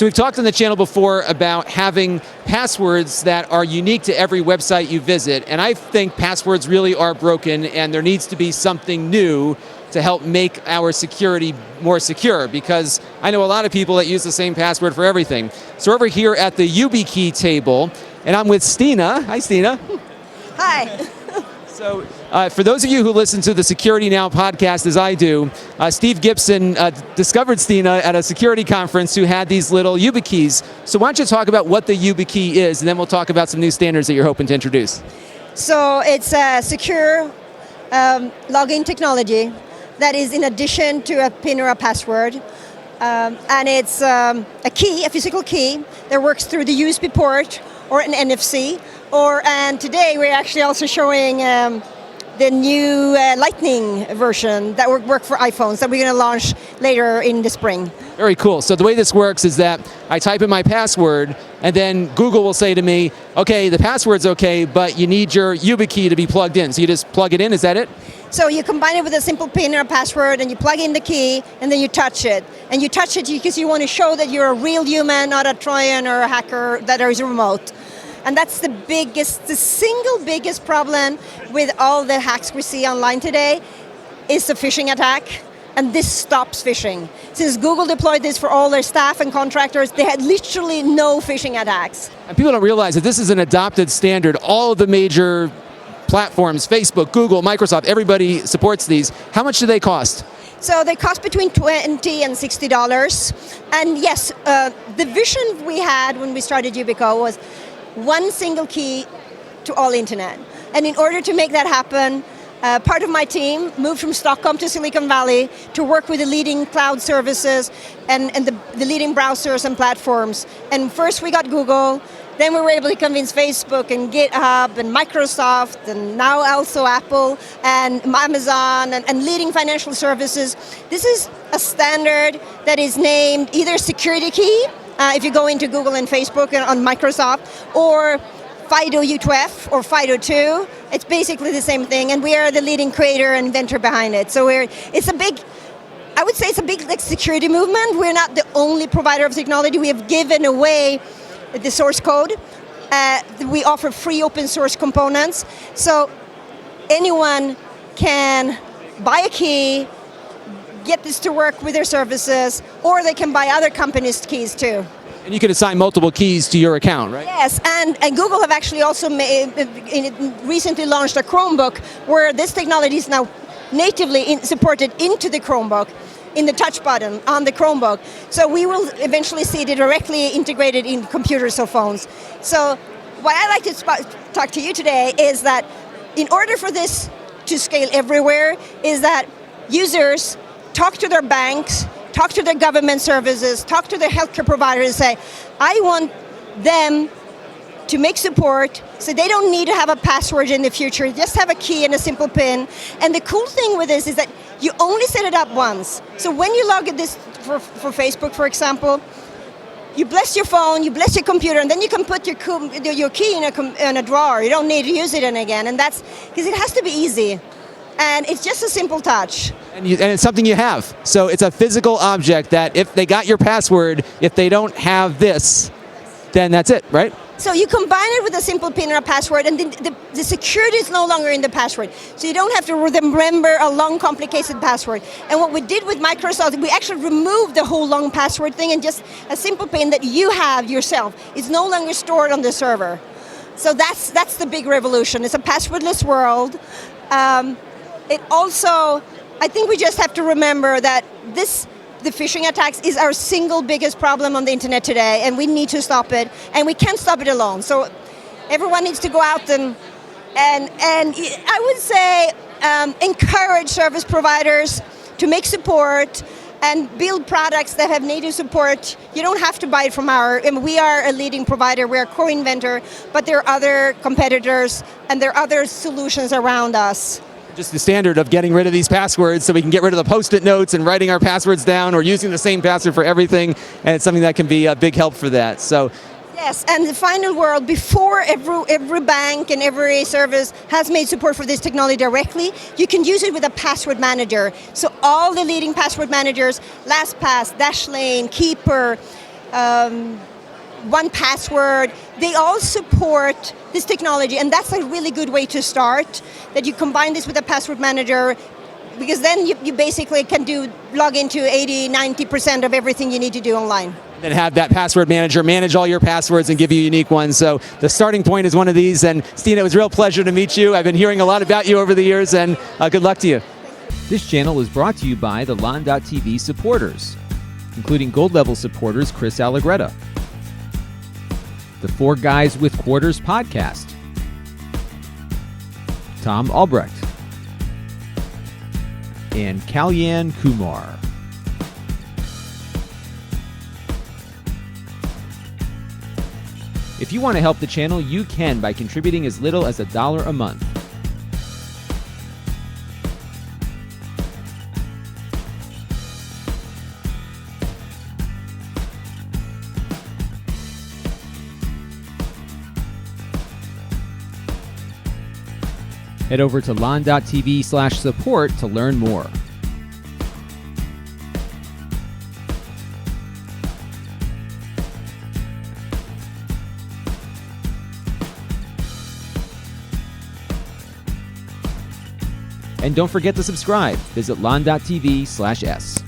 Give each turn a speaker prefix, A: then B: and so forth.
A: So we've talked on the channel before about having passwords that are unique to every website you visit, and I think passwords really are broken, and there needs to be something new to help make our security more secure, because I know a lot of people that use the same password for everything. So over here at the YubiKey table, and I'm with Stina. Hi, Stina.
B: Hi.
A: So for those of you who listen to the Security Now podcast as I do, Steve Gibson discovered Stina at a security conference who had these little YubiKeys. So why don't you talk about what the YubiKey is, and then we'll talk about some new standards that you're hoping to introduce.
B: So it's a secure login technology that is in addition to a PIN or a password. And it's a key, a physical key, that works through the USB port or an NFC. And today we're actually also showing the new Lightning version that will work for iPhones that we're going to launch later in the spring.
A: Very cool. So the way this works is that I type in my password, and then Google will say to me, okay, the password's okay, but you need your YubiKey to be plugged in. So you just plug it in, is that it?
B: So you combine it with a simple PIN or a password, and you plug in the key, and then you touch it. And you touch it because you want to show that you're a real human, not a Trojan or a hacker that is remote. And that's the single biggest problem with all the hacks we see online today is the phishing attack. And this stops phishing. Since Google deployed this for all their staff and contractors, they had literally no phishing attacks.
A: And people don't realize that this is an adopted standard. All of the major platforms, Facebook, Google, Microsoft, everybody supports these. How much do they cost?
B: So they cost between $20 and $60. And yes, the vision we had when we started YubiKey was one single key to all internet. And in order to make that happen, part of my team moved from Stockholm to Silicon Valley to work with the leading cloud services and the leading browsers and platforms. And first we got Google, then we were able to convince Facebook and GitHub and Microsoft and now also Apple and Amazon and leading financial services. This is a standard that is named either security key, if you go into Google and Facebook and on Microsoft, or FIDO U2F or FIDO 2. It's basically the same thing, and we are the leading creator and inventor behind it. So I would say it's a big security movement. We're not the only provider of technology. We have given away the source code. We offer free open source components. So anyone can buy a key, get this to work with their services, or they can buy other companies' keys too.
A: And you can assign multiple keys to your account, right?
B: Yes, and Google have actually also recently launched a Chromebook where this technology is now natively supported into the Chromebook, in the touch button on the Chromebook. So we will eventually see it directly integrated in computers or phones. So what I'd like to talk to you today is that in order for this to scale everywhere, is that users talk to their banks, talk to their government services, talk to their healthcare providers and say, I want them to make support so they don't need to have a password in the future, just have a key and a simple PIN. And the cool thing with this is that you only set it up once. So when you log in this for Facebook, for example, you bless your phone, you bless your computer, and then you can put your key in a drawer. You don't need to use it again. And that's because it has to be easy. And it's just a simple touch.
A: And it's something you have. So it's a physical object that if they got your password, if they don't have this, then that's it, right?
B: So you combine it with a simple PIN or a password, and the security is no longer in the password. So you don't have to remember a long, complicated password. And what we did with Microsoft, we actually removed the whole long password thing, and just a simple PIN that you have yourself is no longer stored on the server. So that's the big revolution. It's a passwordless world. It also, I think we just have to remember that the phishing attacks is our single biggest problem on the internet today, and we need to stop it, and we can't stop it alone. So everyone needs to go out and I would say encourage service providers to make support and build products that have native support. You don't have to buy it from we are a leading provider, we're a co-inventor, but there are other competitors and there are other solutions around us.
A: Just the standard of getting rid of these passwords so we can get rid of the Post-it notes and writing our passwords down or using the same password for everything, and it's something that can be a big help for that. So.
B: Yes, and the final world, before every bank and every service has made support for this technology directly, you can use it with a password manager. So all the leading password managers, LastPass, Dashlane, Keeper, 1Password. They all support this technology, and that's a really good way to start, that you combine this with a password manager, because then you basically can log into 80-90% of everything you need to do online.
A: And have that password manager manage all your passwords and give you unique ones. So the starting point is one of these. And Stina, it was a real pleasure to meet you. I've been hearing a lot about you over the years, and good luck to you.
C: This channel is brought to you by the Lon.TV supporters, including gold level supporters Chris Allegretta, the Four Guys with Quarters podcast, Tom Albrecht, and Kalyan Kumar. If you want to help the channel, you can by contributing as little as $1 a month. Head over to lon.tv/support to learn more. And don't forget to subscribe. Visit lon.tv/s.